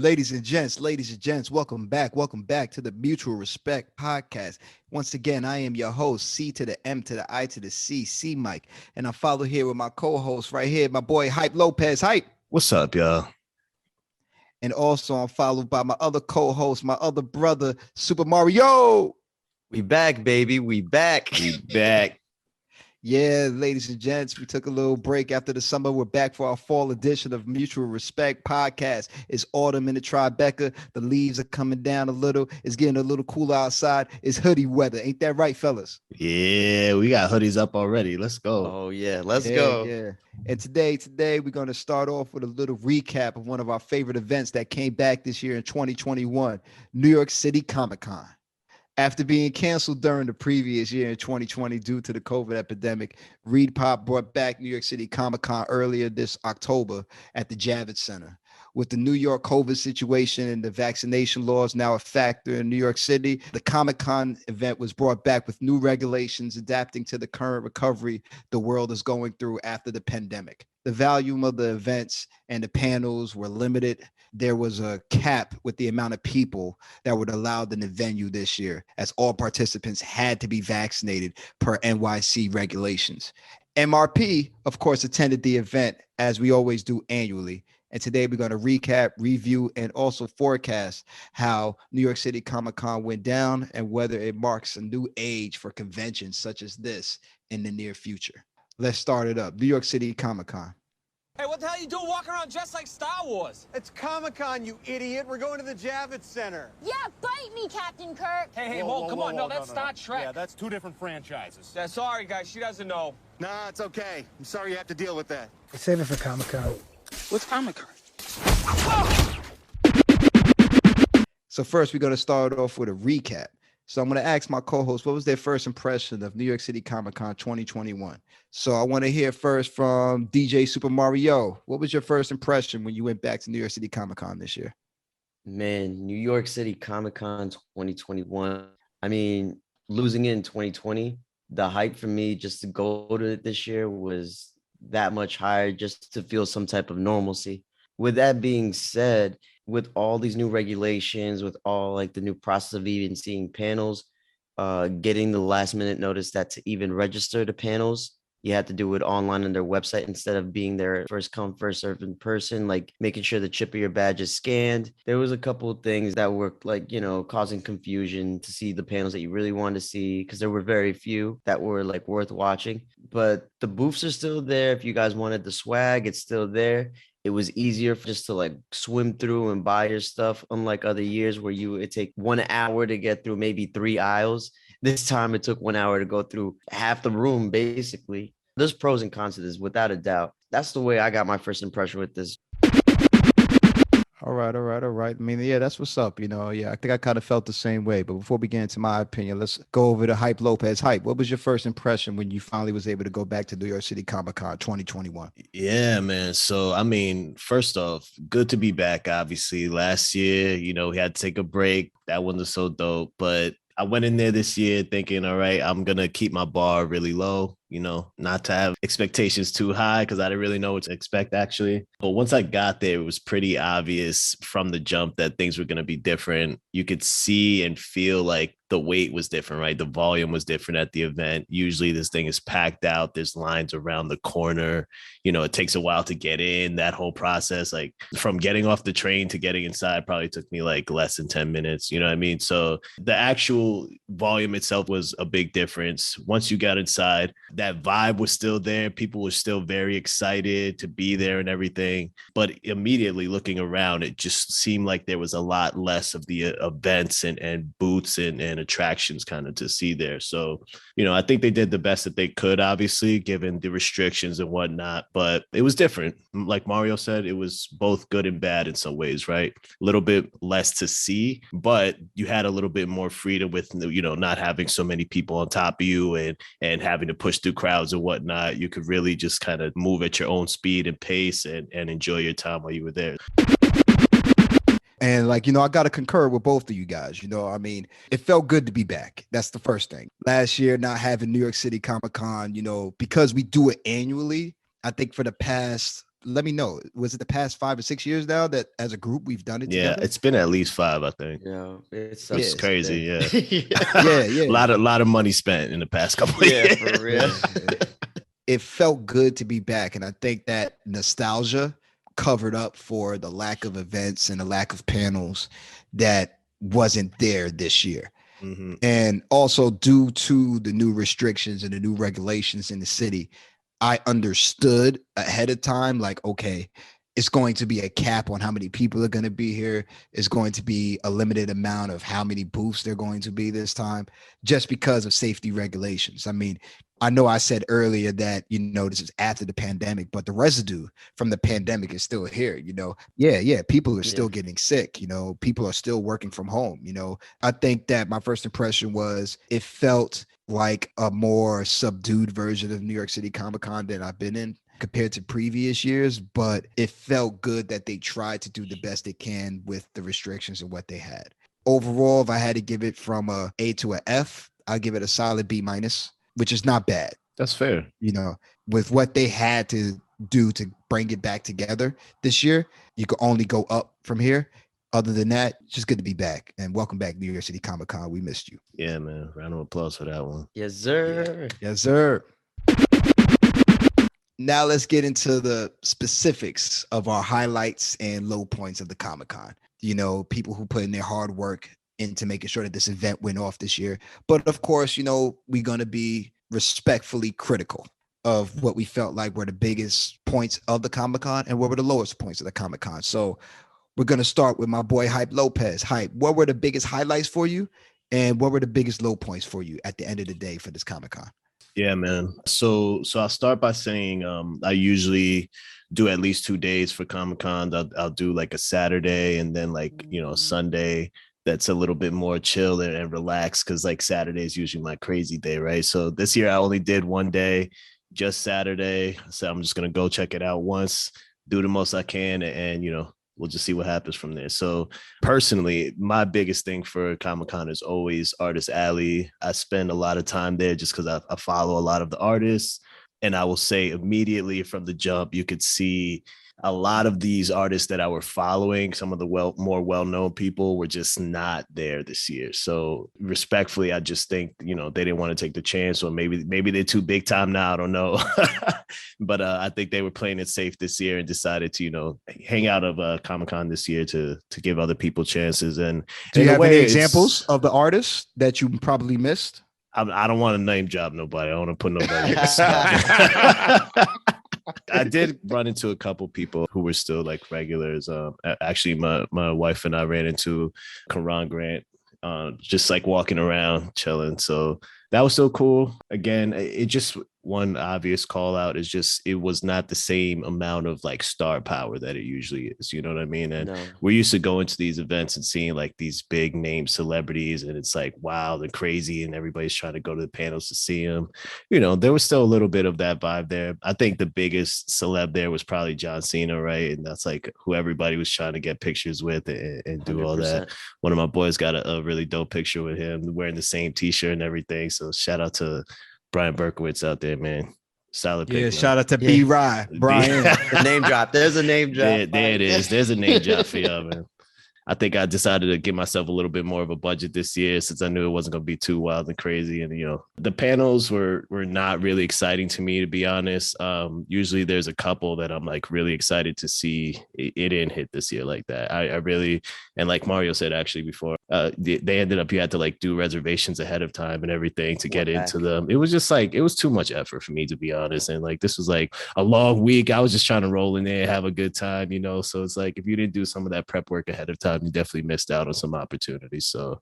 Ladies and gents, welcome back. Welcome back to the Mutual Respect Podcast. Once again, I am your host, C to the M to the I to the C, C Mike. And I follow here with my co-host right here, my boy Hype Lopez. Hype. What's up, y'all? And also I'm followed by my other co-host, my other brother, Super Mario. We back, baby. We back. We back. Yeah, ladies and gents, we took a little break after the summer. We're back for our fall edition of Mutual Respect Podcast. It's autumn in the Tribeca. The leaves are coming down a little. It's getting a little cooler outside. It's hoodie weather. Ain't that right, fellas? Yeah, we got hoodies up already. Let's go. Oh, yeah. Let's go. Yeah. And today we're going to start off with a little recap of one of our favorite events that came back this year in 2021, New York City Comic-Con. After being canceled during the previous year in 2020 due to the COVID epidemic, ReedPop brought back New York City Comic-Con earlier this October at the Javits Center. With the New York COVID situation and the vaccination laws now a factor in New York City, the Comic-Con event was brought back with new regulations adapting to the current recovery the world is going through after the pandemic. The volume of the events and the panels were limited. There was a cap with the amount of people that were allowed in the venue this year, as all participants had to be vaccinated per NYC regulations. MRP, of course, attended the event as we always do annually. And today we're going to recap, review, and also forecast how New York City Comic-Con went down and whether it marks a new age for conventions such as this in the near future. Let's start it up. New York City Comic-Con. Hey, what the hell you doing walking around dressed like Star Wars? It's Comic-Con, you idiot. We're going to the Javits Center. Yeah, bite me, Captain Kirk. Hey, come on. No, that's Star Trek. Yeah, that's two different franchises. Yeah, sorry, guys. She doesn't know. Nah, it's okay. I'm sorry you have to deal with that. Save it for Comic-Con. What's Comic-Con? So first, we're going to start off with a recap. So I'm going to ask my co-host, what was their first impression of New York City Comic-Con 2021? So I want to hear first from DJ Super Mario. What was your first impression when you went back to New York City Comic-Con this year? Man, New York City Comic-Con 2021. I mean, losing it in 2020, the hype for me just to go to it this year was that much higher just to feel some type of normalcy. With that being said, with all these new regulations, with all like the new process of even seeing panels, getting the last minute notice that to even register the panels, you had to do it online on their website instead of being there first come, first served in person, like making sure the chip of your badge is scanned. There was a couple of things that were like, causing confusion to see the panels that you really wanted to see because there were very few that were like worth watching. But the booths are still there. If you guys wanted the swag, it's still there. It was easier just to like swim through and buy your stuff, unlike other years where it'd take 1 hour to get through maybe 3 aisles. This time it took 1 hour to go through half the room, basically. There's pros and cons to this, without a doubt. That's the way I got my first impression with this. All right. I mean, yeah, that's what's up. I think I kind of felt the same way. But before we get into my opinion, let's go over to Hype Lopez. Hype, what was your first impression when you finally was able to go back to New York City Comic-Con 2021? Yeah, man. So, I mean, first off, good to be back, obviously. Last year, we had to take a break. That one was so dope. But I went in there this year thinking, all right, I'm going to keep my bar really low, not to have expectations too high because I didn't really know what to expect, actually. But once I got there, it was pretty obvious from the jump that things were going to be different. You could see and feel like the weight was different, right? The volume was different at the event. Usually this thing is packed out. There's lines around the corner. It takes a while to get in. That whole process, like from getting off the train to getting inside probably took me like less than 10 minutes. You know what I mean? So the actual volume itself was a big difference. Once you got inside, that vibe was still there. People were still very excited to be there and everything. But immediately looking around, it just seemed like there was a lot less of the events and booths and attractions kind of to see there. So, I think they did the best that they could, obviously, given the restrictions and whatnot. But it was different. Like Mario said, it was both good and bad in some ways, right? A little bit less to see, but you had a little bit more freedom with, not having so many people on top of you and having to push through crowds and whatnot. You could really just kind of move at your own speed and pace and enjoy your time while you were there. And I got to concur with both of you guys. I mean, it felt good to be back. That's the first thing. Last year, not having New York City Comic-Con, because we do it annually, I think for the past let me know. Was it the past 5 or 6 years now that as a group we've done it Yeah, together? it's been at least 5, I think. Yeah, it's It's crazy. Yeah. Yeah. A lot of money spent in the past couple of years. for real. It felt good to be back. And I think that nostalgia covered up for the lack of events and the lack of panels that wasn't there this year. Mm-hmm. And also due to the new restrictions and the new regulations in the city, I understood ahead of time, like, okay, it's going to be a cap on how many people are going to be here. It's going to be a limited amount of how many booths they're going to be this time, just because of safety regulations. I mean, I know I said earlier that, this is after the pandemic, but the residue from the pandemic is still here, Yeah, people are still getting sick, people are still working from home, I think that my first impression was it felt like a more subdued version of New York City Comic-Con than I've been in compared to previous years, but it felt good that they tried to do the best they can with the restrictions and what they had. Overall, if I had to give it from a A to a F, I'll give it a solid B minus, which is not bad. That's fair. With what they had to do to bring it back together this year, you could only go up from here. Other than that, it's just good to be back. And welcome back, New York City Comic-Con. We missed you. Yeah, man. Round of applause for that one. Yes, sir. Yes, sir. Now let's get into the specifics of our highlights and low points of the Comic-Con. People who put in their hard work into making sure that this event went off this year. But of course, we're going to be respectfully critical of what we felt like were the biggest points of the Comic-Con and what were the lowest points of the Comic-Con. So we're going to start with my boy Hype Lopez. Hype, what were the biggest highlights for you? And what were the biggest low points for you at the end of the day for this Comic-Con? Yeah, man. So I'll start by saying I usually do at least 2 days for Comic-Con. I'll do like a Saturday and then Sunday. That's a little bit more chill and relaxed because like Saturday is usually my crazy day, right? So this year I only did 1 day, just Saturday. So I'm just gonna go check it out once, do the most I can, and we'll just see what happens from there. So personally, my biggest thing for Comic-Con is always Artist Alley. I spend a lot of time there just because I follow a lot of the artists. And I will say immediately from the jump, you could see a lot of these artists that I were following, some of the more well-known people were just not there this year. So respectfully, I just think, they didn't want to take the chance, or maybe they're too big time now. I don't know. But I think they were playing it safe this year and decided to, hang out of Comic-Con this year to give other people chances. And do you have any examples of the artists that you probably missed? I don't want to name drop nobody. I don't want to put nobody in the spot. I did run into a couple people who were still like regulars. Actually, my wife and I ran into Karan Grant, just like walking around, chilling. So that was so cool. Again, it just, one obvious call out is just, it was not the same amount of like star power that it usually is. You know what I mean? And we're used to going to these events and seeing like these big name celebrities, and it's like, wow, they're crazy, and everybody's trying to go to the panels to see them. There was still a little bit of that vibe there. I think the biggest celeb there was probably John Cena, right? And that's like who everybody was trying to get pictures with and do 100%. All that. One of my boys got a really dope picture with him wearing the same t-shirt and everything. So shout out to Brian Berkowitz out there, man. Solid pick. Yeah, shout out to B-Rye. Brian. The name drop. There's a name drop. There it is. There's a name drop for y'all, man. I think I decided to give myself a little bit more of a budget this year since I knew it wasn't going to be too wild and crazy. And, the panels were not really exciting to me, to be honest. Usually there's a couple that I'm like really excited to see. It didn't hit this year like that. I really, and like Mario said, actually before, they ended up, you had to like do reservations ahead of time and everything to get into them. It was just like, it was too much effort for me, to be honest. And like, this was like a long week. I was just trying to roll in there, have a good time, so it's like, if you didn't do some of that prep work ahead of time, you definitely missed out on some opportunities. So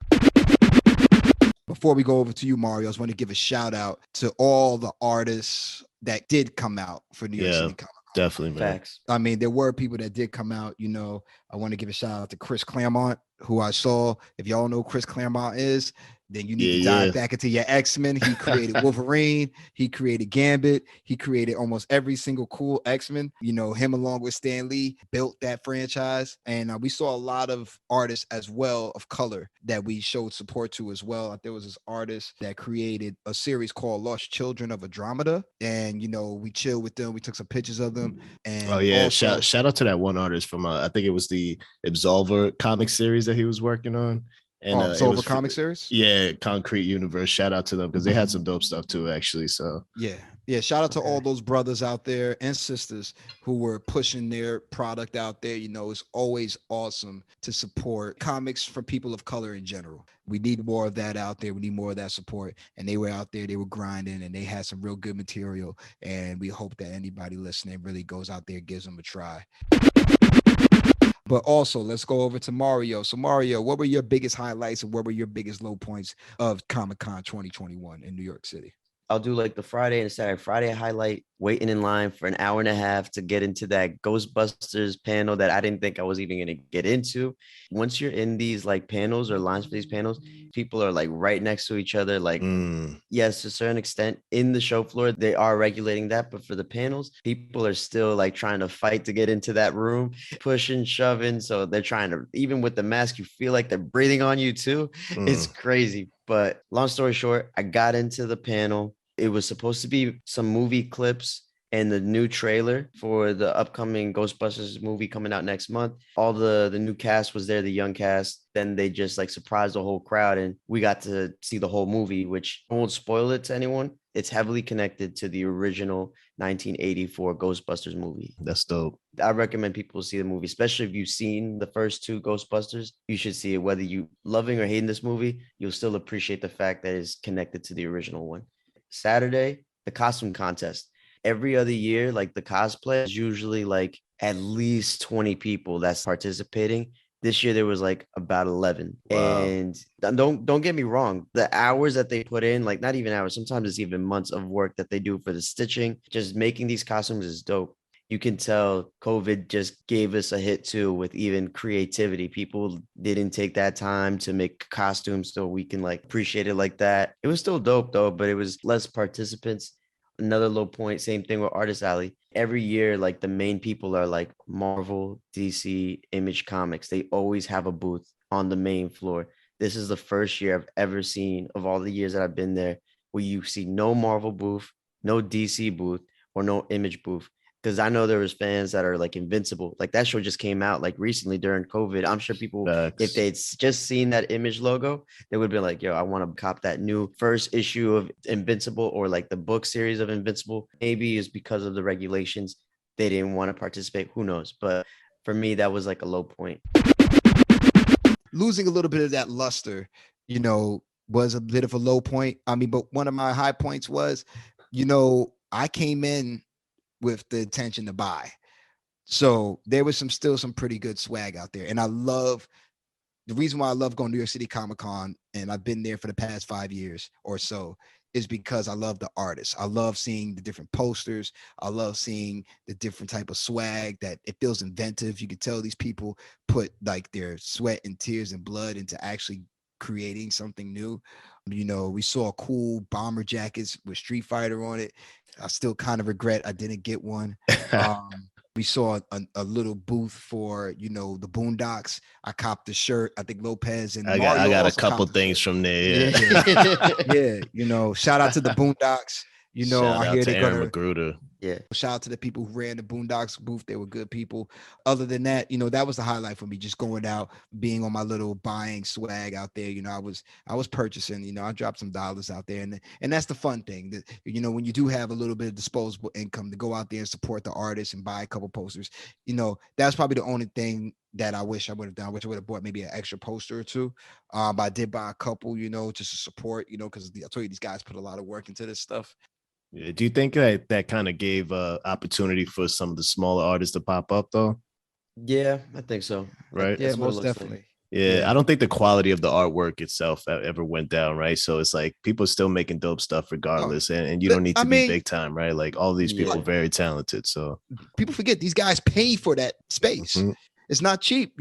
before we go over to you, Mario, I just want to give a shout out to all the artists that did come out for New York City Comic-Con. Definitely, man. Facts. I mean, there were people that did come out. I want to give a shout out to Chris Claremont, who I saw. If y'all know who Chris Claremont is, then you need to dive back into your X-Men. He created Wolverine. He created Gambit. He created almost every single cool X-Men. You know, him along with Stan Lee built that franchise. And we saw a lot of artists as well of color that we showed support to as well. There was this artist that created a series called Lost Children of Andromeda. And, you know, we chilled with them. We took some pictures of them. And also, shout out to that one artist from, I think it was the Absolver comic series that he was working on. And Absolver comic series? Yeah, Concrete Universe. Shout out to them because they had some dope stuff too, actually. So yeah. Shout out to all those brothers out there and sisters who were pushing their product out there. You know, it's always awesome to support comics for people of color in general. We need more of that out there. We need more of that support. And they were out there, they were grinding, and they had some real good material. And we hope that anybody listening really goes out there, gives them a try. But also, let's go over to Mario. So, Mario, what were your biggest highlights and what were your biggest low points of Comic-Con 2021 in New York City? I'll do like the Friday and Saturday. Friday highlight, waiting in line for an hour and a half to get into that Ghostbusters panel that I didn't think I was even going to get into. Once you're in these like panels or lines for these panels, people are like right next to each other. Like, yes, to a certain extent in the show floor, they are regulating that. But for the panels, people are still like trying to fight to get into that room, pushing, shoving. So they're trying to, even with the mask, you feel like they're breathing on you too. It's crazy. But long story short, I got into the panel. It was supposed to be some movie clips and the new trailer for the upcoming Ghostbusters movie coming out next month. All the new cast was there, the young cast. Then they just like surprised the whole crowd and we got to see the whole movie, which I won't spoil it to anyone. It's heavily connected to the original 1984 Ghostbusters movie. That's dope. I recommend people see the movie, especially if you've seen the first two Ghostbusters. You should see it. Whether you loving or hating this movie, you'll still appreciate the fact that it's connected to the original one. Saturday, the costume contest. Every other year, like the cosplay is usually like at least 20 people that's participating. This year there was like about 11. Wow. And don't get me wrong, the hours that they put in, like not even hours, sometimes it's even months of work that they do for the stitching. Just making these costumes is dope. You can tell COVID just gave us a hit too with even creativity. People didn't take that time to make costumes so we can like appreciate it like that. It was still dope though, but it was less participants. Another low point, same thing with Artist Alley. Every year, like the main people are like Marvel, DC, Image Comics. They always have a booth on the main floor. This is the first year I've ever seen of all the years that I've been there where you see no Marvel booth, no DC booth, or no Image booth. Because I know there was fans that are like Invincible. Like that show just came out like recently during COVID. I'm sure people, if they'd just seen that Image logo, they would be like, yo, I want to cop that new first issue of Invincible or like the book series of Invincible. Maybe it's because of the regulations. They didn't want to participate. Who knows? But for me, that was like a low point. Losing a little bit of that luster, you know, was a bit of a low point. I mean, but one of my high points was, you know, I came in with the intention to buy. So there was still some pretty good swag out there. And I love, the reason why I love going to New York City Comic-Con, and I've been there for the past 5 years or so, is because I love the artists. I love seeing the different posters. I love seeing the different type of swag that it feels inventive. You can tell these people put like their sweat and tears and blood into actually creating something new. You know, we saw cool bomber jackets with Street Fighter on it. I still kind of regret I didn't get one. We saw a little booth for, you know, the Boondocks. I copped the shirt. I think Lopez and I got a couple things from there. Yeah. You know, shout out to the Boondocks. You know, shout I out hear to they're Aaron gonna. Magruder. Yeah. Shout out to the people who ran the Boondocks booth. They were good people. Other than that, you know, that was the highlight for me, just going out, being on my little buying swag out there. You know, I was purchasing, you know, I dropped some dollars out there. And that's the fun thing that, you know, when you do have a little bit of disposable income to go out there and support the artists and buy a couple posters, you know, that's probably the only thing that I wish I would have done. I wish I would have bought maybe an extra poster or two. But I did buy a couple, you know, just to support, you know, because I told you these guys put a lot of work into this stuff. Yeah. Do you think that kind of gave opportunity for some of the smaller artists to pop up though? Yeah, I think so. Right. Yeah, most definitely. Like. Yeah, I don't think the quality of the artwork itself ever went down, right? So it's like people are still making dope stuff regardless, and you don't need to be big time, right? Like all these people are very talented. So people forget these guys pay for that space. Mm-hmm. It's not cheap,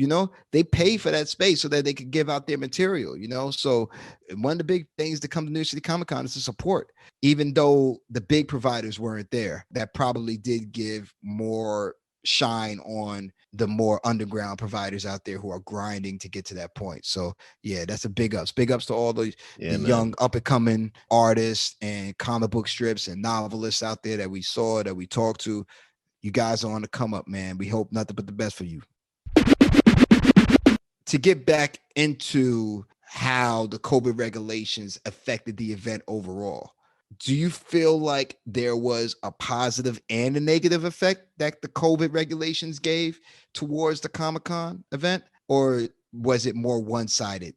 they pay for that space so that they could give out their material, so one of the big things that come to New York City Comic Con is the support. Even though the big providers weren't there, that probably did give more shine on the more underground providers out there who are grinding to get to that point. So yeah, that's a big ups to all the young up and coming artists and comic book strips and novelists out there that we saw, that we talked to. You guys are on the come up, man. We hope nothing but the best for you. To get back into how the COVID regulations affected the event overall, do you feel like there was a positive and a negative effect that the COVID regulations gave towards the Comic-Con event, or was it more one-sided?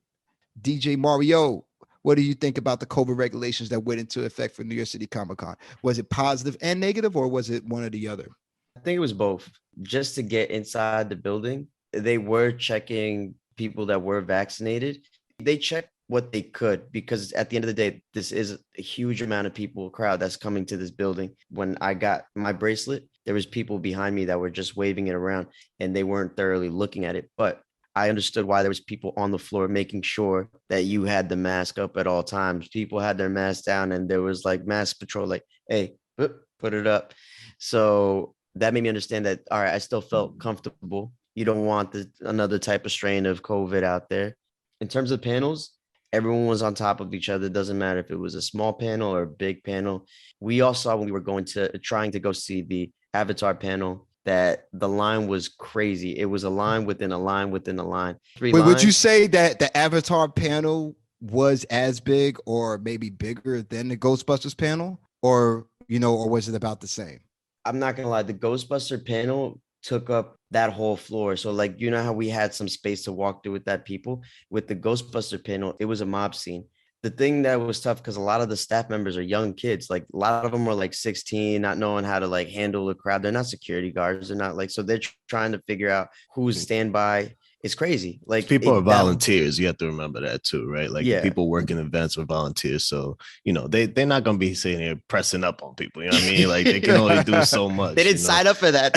DJ Mario, what do you think about the COVID regulations that went into effect for New York City Comic-Con? Was it positive and negative, or was it one or the other? I think it was both. Just to get inside the building, they were checking people that were vaccinated. They checked what they could, because at the end of the day, this is a huge amount of people, crowd that's coming to this building. When I got my bracelet, there was people behind me that were just waving it around and they weren't thoroughly looking at it. But I understood why there was people on the floor making sure that you had the mask up at all times. People had their mask down and there was like mask patrol, like, hey, put it up. So that made me understand that, all right, I still felt comfortable. You don't want another type of strain of COVID out there. In terms of panels, everyone was on top of each other. It doesn't matter if it was a small panel or a big panel. We all saw when we were trying to go see the Avatar panel that the line was crazy. It was a line within a line within a line. Wait, would you say that the Avatar panel was as big or maybe bigger than the Ghostbusters panel, or was it about the same? I'm not gonna lie, the Ghostbuster panel took up that whole floor. So like, how we had some space to walk through with that people. With the Ghostbuster panel, it was a mob scene. The thing that was tough, because a lot of the staff members are young kids. Like a lot of them were like 16, not knowing how to like handle the crowd. They're not security guards. They're not so they're trying to figure out who's standby. It's crazy. Like people are volunteers. You have to remember that too, right? Like people working events are volunteers. So, they're not going to be sitting here pressing up on people. You know what I mean? Like they can only do so much. They didn't sign up for that.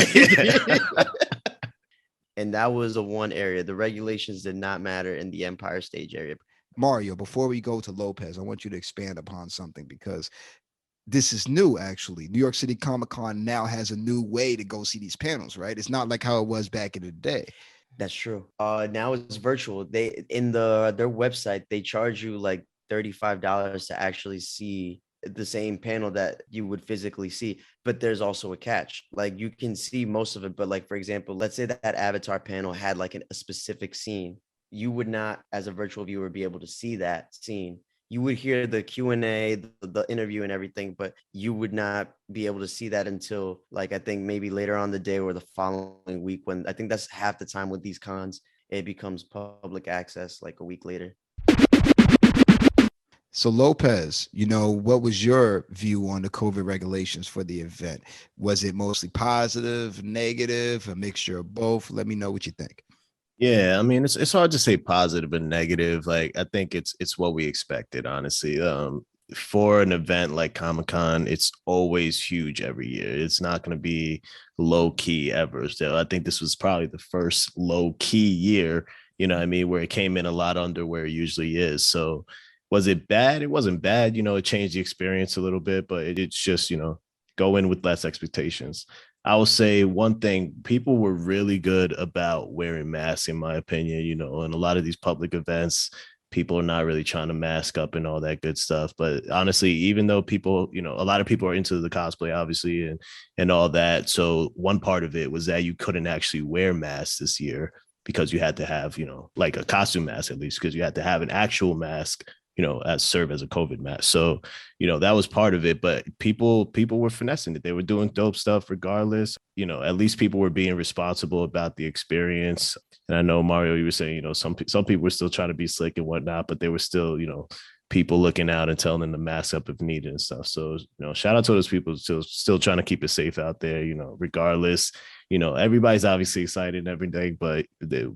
And that was the one area. The regulations did not matter in the Empire Stage area. Mario, before we go to Lopez, I want you to expand upon something, because this is new, actually. New York City Comic-Con now has a new way to go see these panels, right? It's not like how it was back in the day. That's true. Now it's virtual. They their website, they charge you like $35 to actually see the same panel that you would physically see. But there's also a catch. Like you can see most of it, but like, for example, let's say that Avatar panel had like a specific scene. You would not, as a virtual viewer, be able to see that scene. You would hear the Q&A, the interview and everything, but you would not be able to see that until like, I think maybe later on the day or the following week, when I think that's half the time with these cons, it becomes public access like a week later. So Lopez, what was your view on the COVID regulations for the event? Was it mostly positive, negative, a mixture of both? Let me know what you think. Yeah, I mean, it's hard to say positive and negative. Like, I think it's what we expected, honestly. For an event like Comic-Con, it's always huge every year. It's not going to be low key ever. So I think this was probably the first low key year, where it came in a lot under where it usually is. So was it bad? It wasn't bad. It changed the experience a little bit, but it's just, go in with less expectations. I will say one thing, people were really good about wearing masks, in my opinion, in a lot of these public events, people are not really trying to mask up and all that good stuff. But honestly, even though people, a lot of people are into the cosplay, obviously, and all that. So one part of it was that you couldn't actually wear masks this year because you had to have, like a costume mask, at least, because you had to have an actual mask, as serve as a COVID mask. So, that was part of it, but people were finessing it. They were doing dope stuff regardless. At least people were being responsible about the experience. And I know, Mario, you were saying, some people were still trying to be slick and whatnot, but there were still, people looking out and telling them to mask up if needed and stuff. So, shout out to those people still trying to keep it safe out there, regardless. Everybody's obviously excited and everything, but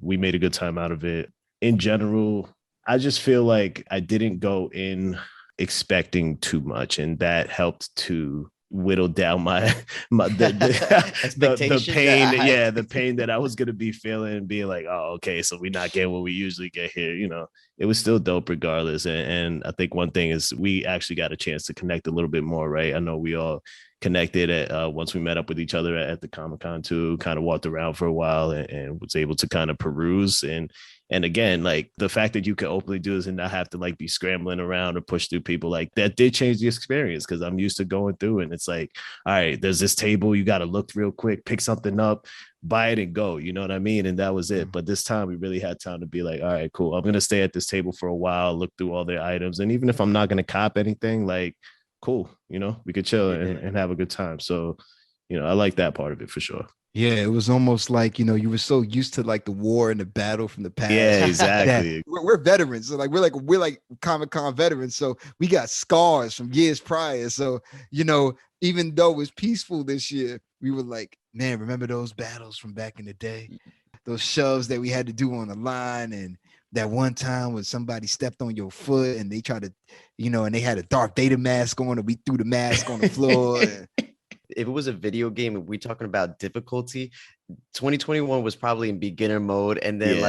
we made a good time out of it. In general, I just feel like I didn't go in expecting too much, and that helped to whittled down the pain. The pain that I was gonna be feeling and being like, oh, okay, so we're not getting what we usually get here. It was still dope regardless. And I think one thing is we actually got a chance to connect a little bit more, right? I know we all connected once we met up with each other at the Comic-Con too, kind of walked around for a while and was able to kind of peruse. And again, like the fact that you can openly do this and not have to like be scrambling around or push through people, like that did change the experience, because I'm used to going through and it's like, all right, there's this table, you got to look real quick, pick something up, buy it and go, you know what I mean? And that was it. But this time we really had time to be like, all right, cool, I'm going to stay at this table for a while, look through all their items. And even if I'm not going to cop anything, like, cool, we could chill and have a good time. So, I like that part of it for sure. Yeah, it was almost like, you were so used to like the war and the battle from the past. Yeah, exactly. We're veterans. So we're like Comic-Con veterans. So we got scars from years prior. So, even though it was peaceful this year, we were like, man, remember those battles from back in the day? Those shoves that we had to do on the line, and that one time when somebody stepped on your foot and they tried to, and they had a Darth Vader mask on and we threw the mask on the floor. If it was a video game, if we're talking about difficulty, 2021 was probably in beginner mode, and then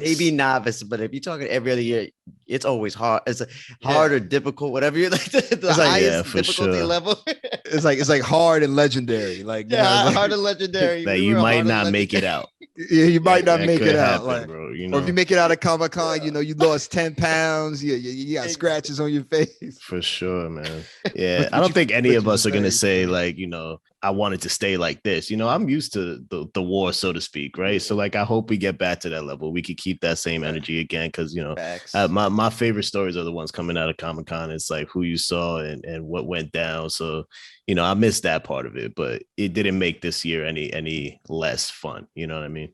maybe novice. But if you're talking every other year, it's always hard. It's hard or difficult, whatever you're like the highest difficulty level. It's like hard and legendary. Hard and legendary. That you might not make it out. Yeah, you might not make it out. Happen, bro, Or if you make it out of Comic-Con, you lost 10 pounds. You got scratches on your face. For sure, man. Yeah, I don't think any of us are gonna say like, I wanted to stay like this. I'm used to the war, so to speak, right? So like, I hope we get back to that level. We could keep that same energy again, because my favorite stories are the ones coming out of Comic-Con. It's like who you saw and what went down. So I missed that part of it, but it didn't make this year any less fun. You know what I mean?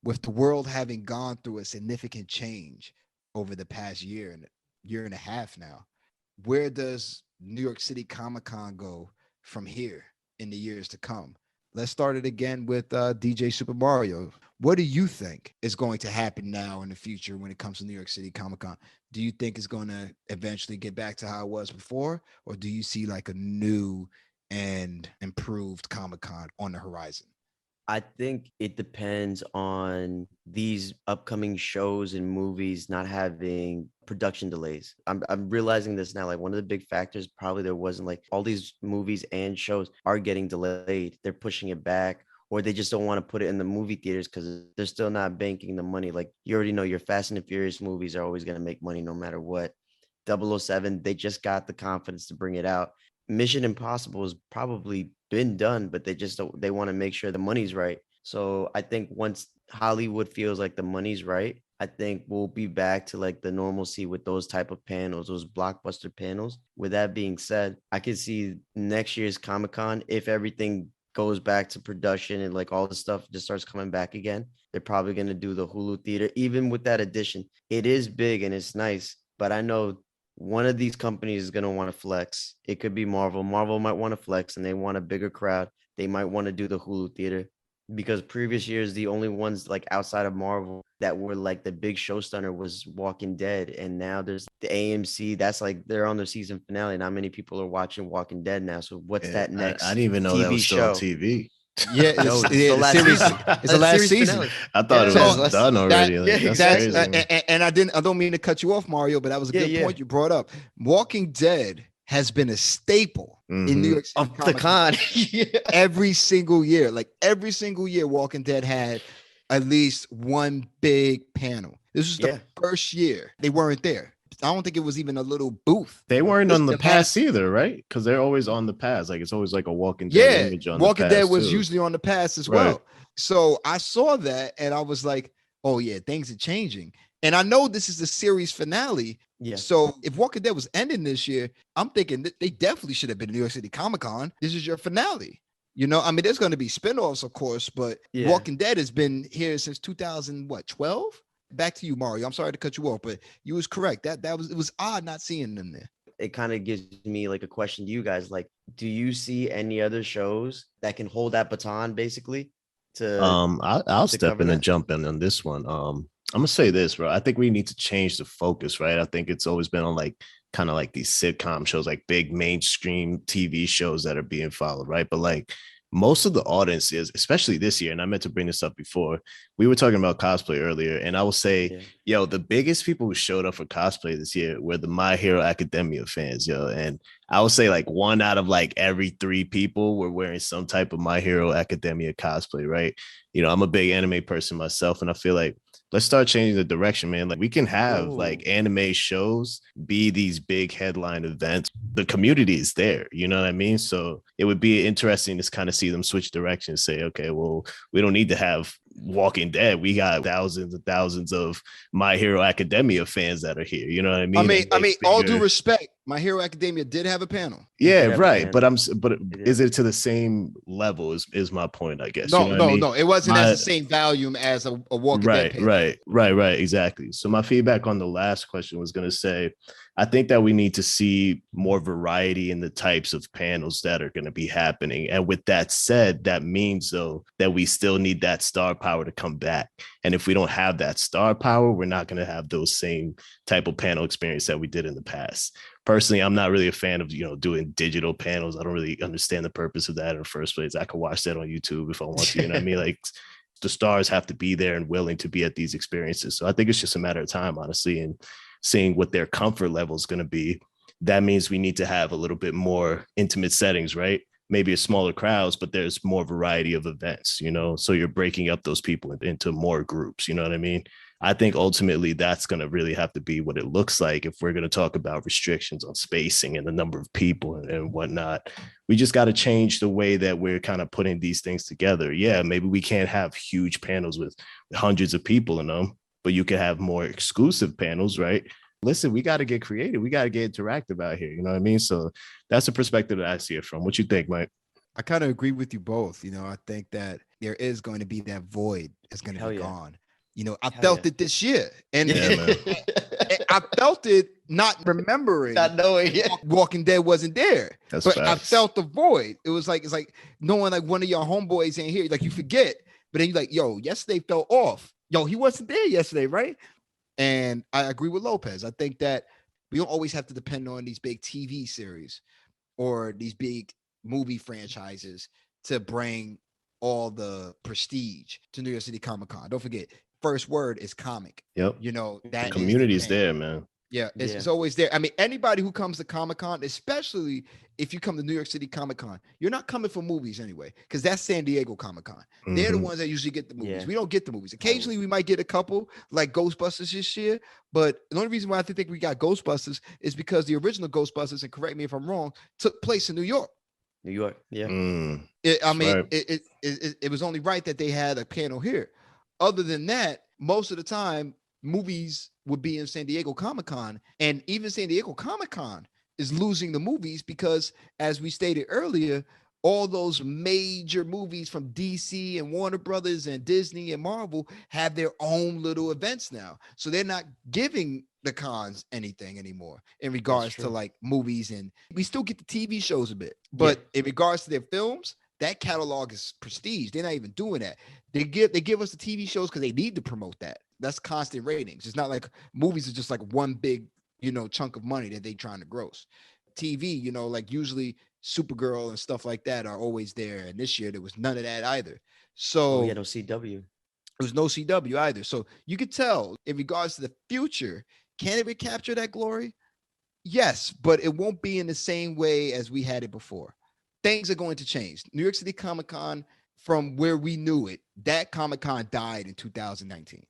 With the world having gone through a significant change over the past year and a half now, where does New York City Comic-Con go from here in the years to come? Let's start it again with DJ Super Mario. What do you think is going to happen now in the future when it comes to New York City Comic-Con? Do you think it's going to eventually get back to how it was before, or do you see like a new and improved Comic-Con on the horizon? I think it depends on these upcoming shows and movies not having production delays. I'm realizing this now. Like, one of the big factors, probably there wasn't, like, all these movies and shows are getting delayed. They're pushing it back, or they just don't want to put it in the movie theaters because they're still not banking the money. Like, you already know your Fast and the Furious movies are always going to make money no matter what. 007, they just got the confidence to bring it out. Mission Impossible has probably been done, but they want to make sure the money's right. So I think once Hollywood feels like the money's right, I think we'll be back to like the normalcy with those type of panels, those blockbuster panels. With that being said, I can see next year's Comic-Con, if everything goes back to production and like all the stuff just starts coming back again, they're probably going to do the Hulu theater. Even with that addition, it is big and it's nice, but I know one of these companies is going to want to flex. It could be Marvel. Marvel might want to flex and they want a bigger crowd. They might want to do the Hulu theater, because previous years, the only ones like outside of Marvel that were like the big show stunner was Walking Dead. And now there's the AMC. That's like, they're on their season finale. Not many people are watching Walking Dead now. So what's that next? I didn't even know TV that was still on show? TV. Yeah, it's the last season. I thought it was done already. And I don't mean to cut you off, Mario, but that was a good point you brought up. Walking Dead has been a staple in New York City of the con. Every single year. Like every single year, Walking Dead had at least one big panel. This was the first year they weren't there. I don't think it was even a little booth. They weren't on the pass either, right? Because they're always on the pass. Like, it's always like a Walking Dead image on Walking the pass. Dead was usually on the pass as well. So I saw that and I was like, oh yeah, things are changing. And I know this is the series finale. Yeah. So if Walking Dead was ending this year, I'm thinking that they definitely should have been in New York City Comic-Con. This is your finale. I mean, there's going to be spinoffs, of course, but Walking Dead has been here since 2012. Back to you, Mario. I'm sorry to cut you off, but you was correct. It was odd not seeing them there. It kind of gives me like a question to you guys. Like, do you see any other shows that can hold that baton basically? I'll step in and jump in on this one. I'm gonna say this, bro. I think we need to change the focus, right? I think it's always been on like kind of like these sitcom shows, like big mainstream TV shows that are being followed, right? But like most of the audience is, especially this year, and I meant to bring this up before, we were talking about cosplay earlier, and I will say, yo, the biggest people who showed up for cosplay this year were the My Hero Academia fans, yo. And I would say like 1 out of like every 3 people were wearing some type of My Hero Academia cosplay, right? You know, I'm a big anime person myself, and I feel like let's start changing the direction, man. Like we can have like anime shows be these big headline events. The community is there, you know what I mean? So it would be interesting to kind of see them switch directions, say, okay, well, we don't need to have Walking Dead. We got thousands and thousands of My Hero Academia fans that are here. You know what I mean? I mean, all due respect, My Hero Academia did have a panel. Yeah, right. But is it to the same level? Is my point, I guess. No, you know what I mean? It wasn't as the same volume as a Walking Dead panel. Right, exactly. So my feedback on the last question was going to say, I think that we need to see more variety in the types of panels that are going to be happening. And with that said, that means though that we still need that star power to come back. And if we don't have that star power, we're not going to have those same type of panel experience that we did in the past. Personally, I'm not really a fan of, you know, doing digital panels. I don't really understand the purpose of that in the first place. I could watch that on YouTube if I want to, you know what I mean? Like the stars have to be there and willing to be at these experiences. So I think it's just a matter of time, honestly, and seeing what their comfort level is going to be. That means we need to have a little bit more intimate settings, right? Maybe a smaller crowds, but there's more variety of events, you know? So you're breaking up those people into more groups, you know what I mean? I think ultimately that's going to really have to be what it looks like if we're going to talk about restrictions on spacing and the number of people and whatnot. We just got to change the way that we're kind of putting these things together. Yeah, maybe we can't have huge panels with hundreds of people in them, but you can have more exclusive panels, right? Listen, we got to get creative. We got to get interactive out here. You know what I mean? So that's the perspective that I see it from. What you think, Mike? I kind of agree with you both. You know, I think that there is going to be that void is going to be gone. You know, I felt it this year, and I felt it not remembering, not knowing Walking Dead wasn't there. That's but facts. I felt the void. It was like, it's like knowing like one of your homeboys ain't here. Like you forget, but then you're like, yo, yesterday felt off. Yo, he wasn't there yesterday, right? And I agree with Lopez. I think that we don't always have to depend on these big TV series or these big movie franchises to bring all the prestige to New York City Comic Con. Don't forget, first word is comic. Yep. You know, that the community's there, man. Yeah, it's always there. I mean, anybody who comes to Comic Con, especially if you come to New York City Comic Con, you're not coming for movies anyway, because that's San Diego Comic Con. They're the ones that usually get the movies. We don't get the movies. Occasionally, we might get a couple, like Ghostbusters this year. But the only reason why I think we got Ghostbusters is because the original Ghostbusters, and correct me if I'm wrong, took place in New York. New York, yeah. It was only right that they had a panel here. Other than that, most of the time, movies would be in San Diego Comic-Con, and even San Diego Comic-Con is losing the movies because, as we stated earlier, all those major movies from DC and Warner Brothers and Disney and Marvel have their own little events now. So they're not giving the cons anything anymore in regards to like movies, and we still get the TV shows a bit, but in regards to their films, that catalog is prestige. They're not even doing that. They give us the TV shows because they need to promote that. That's constant ratings. It's not like movies are just like one big, you know, chunk of money that they trying to gross. TV, you know, like usually Supergirl and stuff like that are always there. And this year there was none of that either. So no CW. There was no CW either. So you could tell in regards to the future, can it recapture that glory? Yes, but it won't be in the same way as we had it before. Things are going to change. New York City Comic Con, from where we knew it, that Comic Con died in 2019.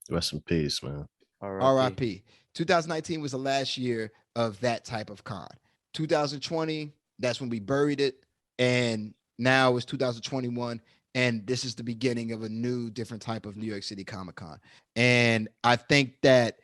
Rest in peace, man. RIP. 2019 was the last year of that type of con. 2020, that's when we buried it. And now it's 2021. And this is the beginning of a new, different type of New York City Comic Con. And I think that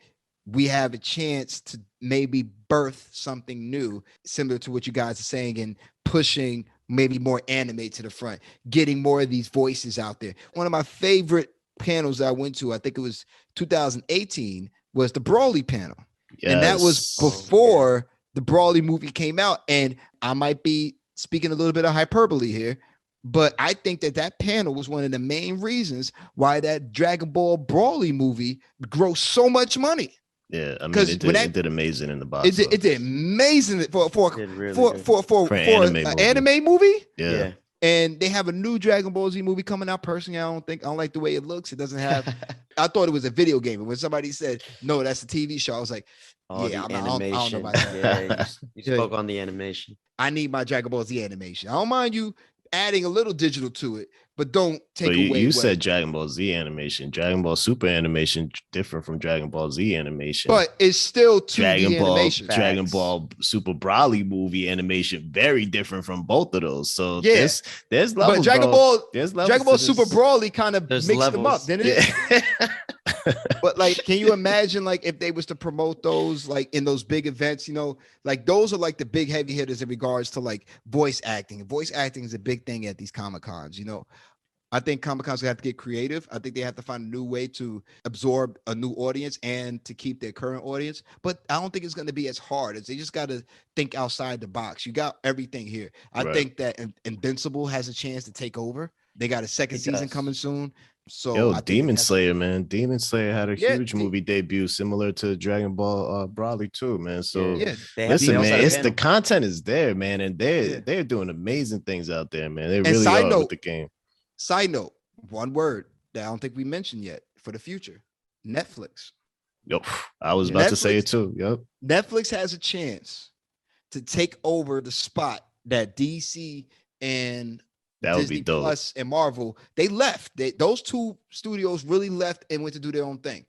we have a chance to maybe birth something new, similar to what you guys are saying, and pushing maybe more anime to the front, getting more of these voices out there. One of my favorite panels I went to, I think it was 2018, was the Brawley panel. Yes. And that was before the Brawley movie came out. And I might be speaking a little bit of hyperbole here, but I think that panel was one of the main reasons why that Dragon Ball Brawley movie grossed so much money. Yeah, I mean, 'Cause it did amazing in the box. It did amazing for Did really good. an anime movie. Yeah. And they have a new Dragon Ball Z movie coming out. Personally, I don't like the way it looks. It doesn't have. I thought it was a video game, and when somebody said no, that's a TV show, I was like, yeah, I don't know about that. Yeah, you spoke on the animation. I need my Dragon Ball Z animation. I don't mind you adding a little digital to it, but don't take away. You said Dragon Ball Z animation. Dragon Ball Super animation different from Dragon Ball Z animation. But it's still 2D animation. Dragon Ball Super Broly movie animation very different from both of those. So there's levels. But Dragon Ball Super Broly kind of mixed them up, didn't it? But like, can you imagine like if they was to promote those like in those big events, like those are like the big heavy hitters in regards to like voice acting. Voice acting is a big thing at these Comic-Cons, I think Comic-Cons have to get creative. I think they have to find a new way to absorb a new audience and to keep their current audience. But I don't think it's going to be as hard as they just got to think outside the box. You got everything here. I think that Invincible has a chance to take over. They got a second season coming soon. So Demon Slayer, man. Demon Slayer had a huge movie debut similar to Dragon Ball Broly too, man. So listen, man, the content is there, man, and they're doing amazing things out there, man. They really are with the game. Side note, one word that I don't think we mentioned yet for the future: Netflix. Yo, I was about to say it too. Yep. Netflix has a chance to take over the spot that DC and that would Disney be dope. Plus and Marvel, they left. Those two studios really left and went to do their own thing.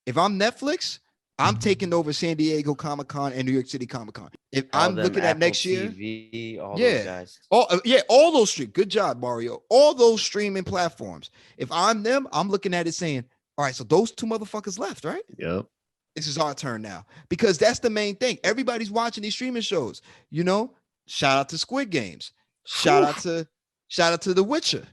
If I'm Netflix, I'm taking over San Diego Comic-Con and New York City Comic-Con. If I'm looking at next year, TV, those guys. All those stream. Good job, Mario. All those streaming platforms. If I'm them, I'm looking at it saying, all right, so those two motherfuckers left, right? Yep. This is our turn now, because that's the main thing. Everybody's watching these streaming shows. Shout out to Squid Games. Shout out to The Witcher.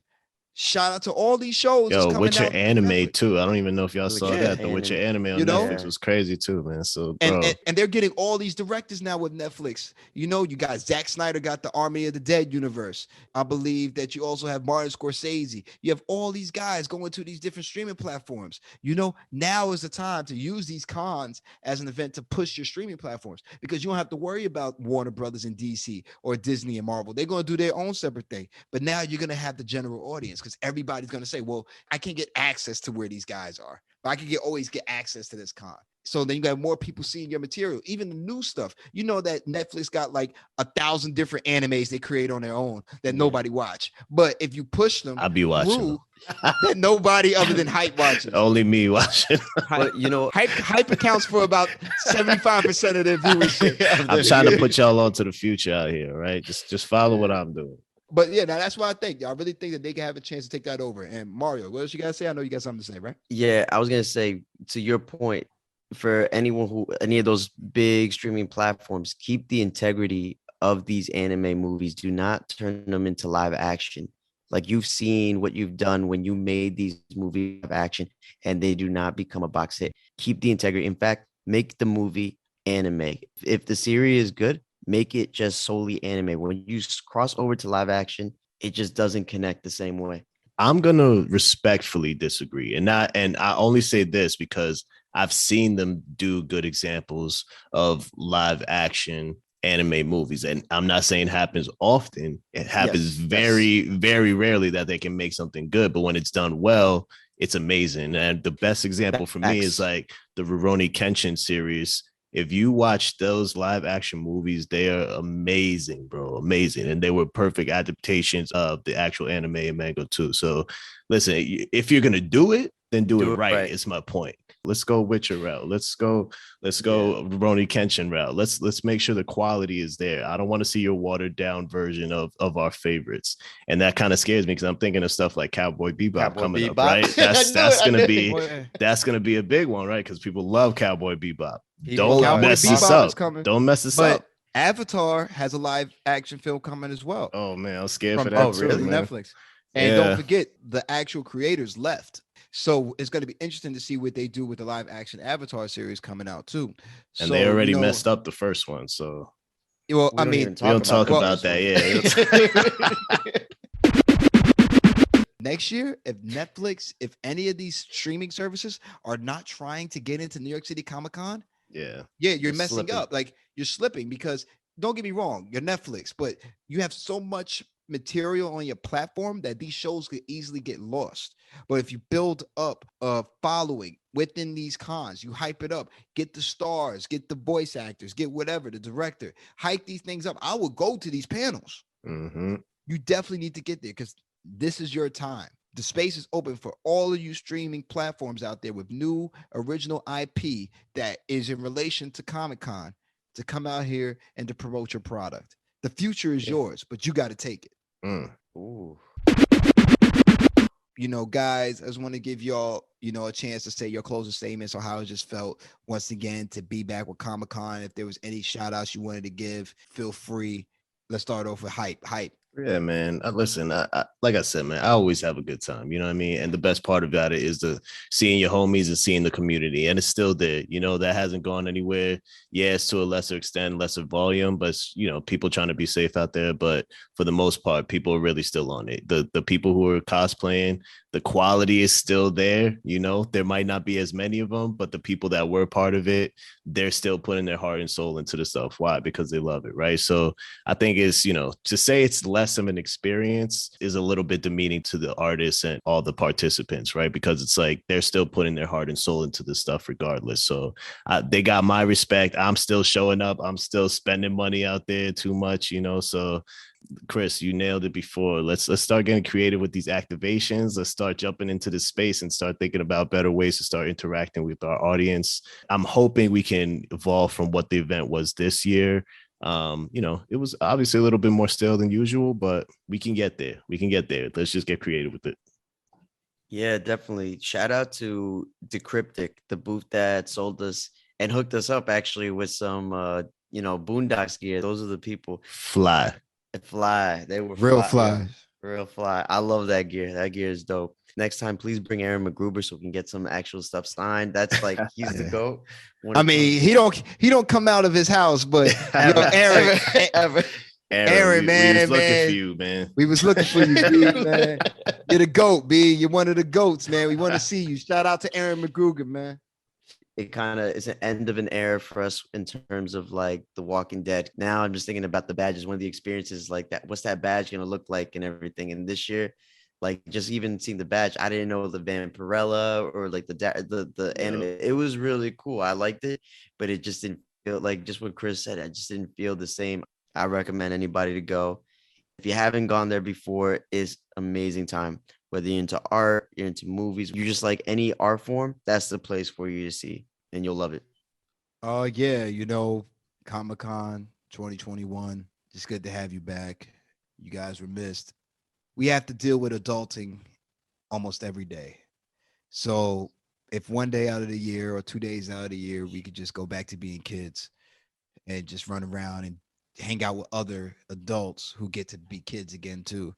Shout out to all these shows. Yo, Witcher anime too. I don't even know if y'all saw that. The Witcher anime on Netflix was crazy too, man. So, bro. And they're getting all these directors now with Netflix. You got Zack Snyder got the Army of the Dead universe. I believe that you also have Martin Scorsese. You have all these guys going to these different streaming platforms. Now is the time to use these cons as an event to push your streaming platforms, because you don't have to worry about Warner Brothers and DC or Disney and Marvel. They're going to do their own separate thing. But now you're going to have the general audience, because everybody's going to say, well, I can get access to where these guys are, but I can always get access to this con. So then you got more people seeing your material, even the new stuff. That Netflix got like 1,000 different animes they create on their own that nobody watch. But if you push them, I'll be watching that nobody other than Hype watches. Only me watching. But Hype accounts for about 75% of their viewership. I'm trying to put y'all on to the future out here, right? Just follow what I'm doing. But yeah, now that's what I think. I really think that they can have a chance to take that over. And Mario, what else you got to say? I know you got something to say, right? Yeah, I was going to say, to your point, for any of those big streaming platforms, keep the integrity of these anime movies. Do not turn them into live action. Like, you've seen what you've done when you made these movies live action and they do not become a box hit. Keep the integrity. In fact, make the movie anime. If the series is good, make it just solely anime. When you cross over to live action, it just doesn't connect the same way. I'm gonna respectfully disagree, and I only say this because I've seen them do good examples of live action anime movies, and I'm not saying it happens often. It happens very, very rarely that they can make something good, but when it's done well, it's amazing. And the best example for me is like the Rurouni Kenshin series. If you watch those live action movies, they are amazing, bro. Amazing. And they were perfect adaptations of the actual anime and manga too. So listen, if you're going to do it, then do it right. It's my point. Let's go Witcher route. Let's go Rurouni Kenshin route. Let's make sure the quality is there. I don't want to see your watered down version of our favorites. And that kind of scares me because I'm thinking of stuff like Cowboy Bebop coming up, right? That's gonna be a big one, right? Because people love Cowboy Bebop. Don't mess this up. Don't mess this up. Avatar has a live action film coming as well. Oh man, I'm scared for that too, really? Netflix. And don't forget, the actual creators left. So it's going to be interesting to see what they do with the live action Avatar series coming out too. And they already messed up the first one. So, well, we don't talk about that. Yeah. Next year, if Netflix, if any of these streaming services are not trying to get into New York City Comic Con, Yeah. you're You're messing slipping. up. Like you're slipping because don't get me wrong, you're Netflix, but you have so much material on your platform that these shows could easily get lost. But if you build up a following within these cons, you hype it up, get the stars, get the voice actors, get whatever, the director, hype these things up. I will go to these panels. Mm-hmm. You definitely need to get there because this is your time. The space is open for all of you streaming platforms out there with new original IP that is in relation to Comic Con to come out here and to promote your product. The future is Yeah. yours, but you got to take it. Mm. Ooh. You know, guys, I just want to give y'all, a chance to say your closing statements on how it just felt once again to be back with Comic Con. If there was any shout outs you wanted to give, feel free. Let's start off with hype. Yeah, man. Listen, I like I said, man, I always have a good time. You know what I mean? And the best part about it is the seeing your homies and seeing the community. And it's still there. That hasn't gone anywhere. Yes, to a lesser extent, lesser volume, but people trying to be safe out there. But for the most part, people are really still on it. The people who are cosplaying, the quality is still there. There might not be as many of them, but the people that were part of it, they're still putting their heart and soul into the stuff. Why? Because they love it, right? So I think it's, to say it's less of an experience is a little bit demeaning to the artists and all the participants, right? Because it's like they're still putting their heart and soul into this stuff regardless. So they got my respect. I'm still showing up. I'm still spending money out there too much, so Chris, you nailed it before. Let's start getting creative with these activations. Let's start jumping into this space and start thinking about better ways to start interacting with our audience. I'm hoping we can evolve from what the event was this year. It was obviously a little bit more stale than usual, but we can get there. Let's just get creative with it. Yeah, definitely. Shout out to Decryptic, the booth that sold us and hooked us up actually with some Boondocks gear. Those are the people. Fly. They were Real fly. flies. Real fly. I love that gear. That gear is dope. Next time, please bring Aaron McGruber so we can get some actual stuff signed. That's like he's the GOAT. I mean, he don't come out of his house, but Aaron, Aaron, we man, was looking man. for you, man. We was looking for you, B, man. You're the GOAT, B. You're one of the GOATs, man. We want to see you. Shout out to Aaron McGruger, man. It kind of is an end of an era for us in terms of like The Walking Dead. Now I'm just thinking about the badges. One of the experiences like that. What's that badge going to look like and everything? And this year, like just even seeing the badge, I didn't know the Vampirella or like the anime. It was really cool. I liked it, but it just didn't feel like just what Chris said. I just didn't feel the same. I recommend anybody to go. If you haven't gone there before, it's amazing time. Whether you're into art, you're into movies, you're just like any art form, that's the place for you to see, and you'll love it. Oh, yeah. Comic-Con 2021. Just good to have you back. You guys were missed. We have to deal with adulting almost every day. So if one day out of the year or 2 days out of the year, we could just go back to being kids and just run around and hang out with other adults who get to be kids again too,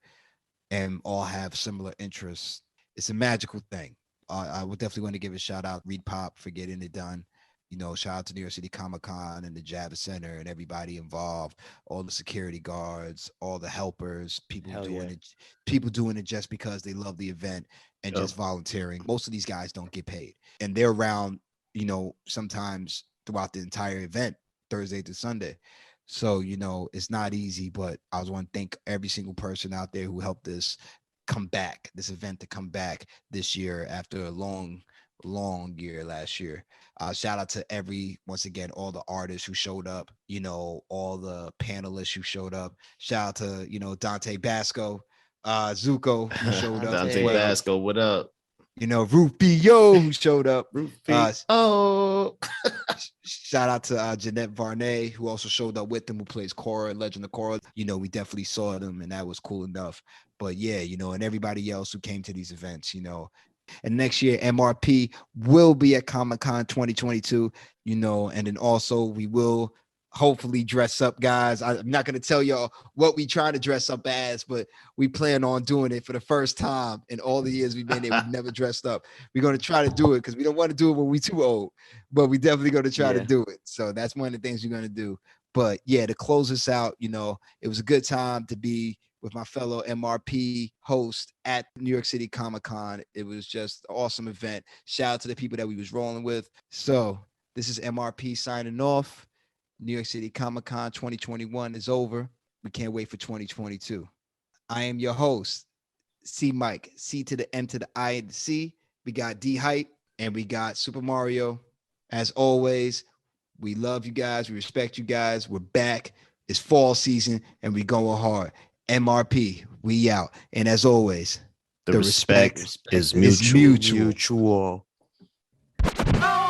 and all have similar interests. It's a magical thing. I would definitely want to give a shout out Reed Pop for getting it done. Shout out to New York City Comic Con and the Javits Center and everybody involved, all the security guards, all the helpers, people doing it just because they love the event and just volunteering. Most of these guys don't get paid, and they're around, sometimes throughout the entire event, Thursday to Sunday. So, it's not easy, but I just want to thank every single person out there who helped this event to come back this year after a long year last year. Shout out to once again, all the artists who showed up, all the panelists who showed up. Shout out to, Dante Basco, Zuko, who showed up. Dante Basco, what up? Rufio, who showed up. Oh, shout out to Jeanette Varney, who also showed up with them, who plays Korra in Legend of Korra. We definitely saw them, and that was cool enough. But yeah, and everybody else who came to these events, and next year MRP will be at Comic-Con 2022, and then also we will hopefully dress up, guys. I'm not going to tell y'all what we try to dress up as, but we plan on doing it for the first time in all the years we've been there. We've never dressed up. We're going to try to do it because we don't want to do it when we're too old, but we definitely going to try to do it. So that's one of the things we're going to do. But yeah, to close this out, it was a good time to be with my fellow MRP host at New York City Comic Con. It was just an awesome event. Shout out to the people that we was rolling with. So this is MRP signing off. New York City Comic Con 2021 is over. We can't wait for 2022. I am your host, C Mike, C to the M to the I and the C. We got D Hype and we got Super Mario. As always, we love you guys. We respect you guys. We're back. It's fall season and we going hard. MRP, we out. And as always, the respect is mutual. Mutual. Oh!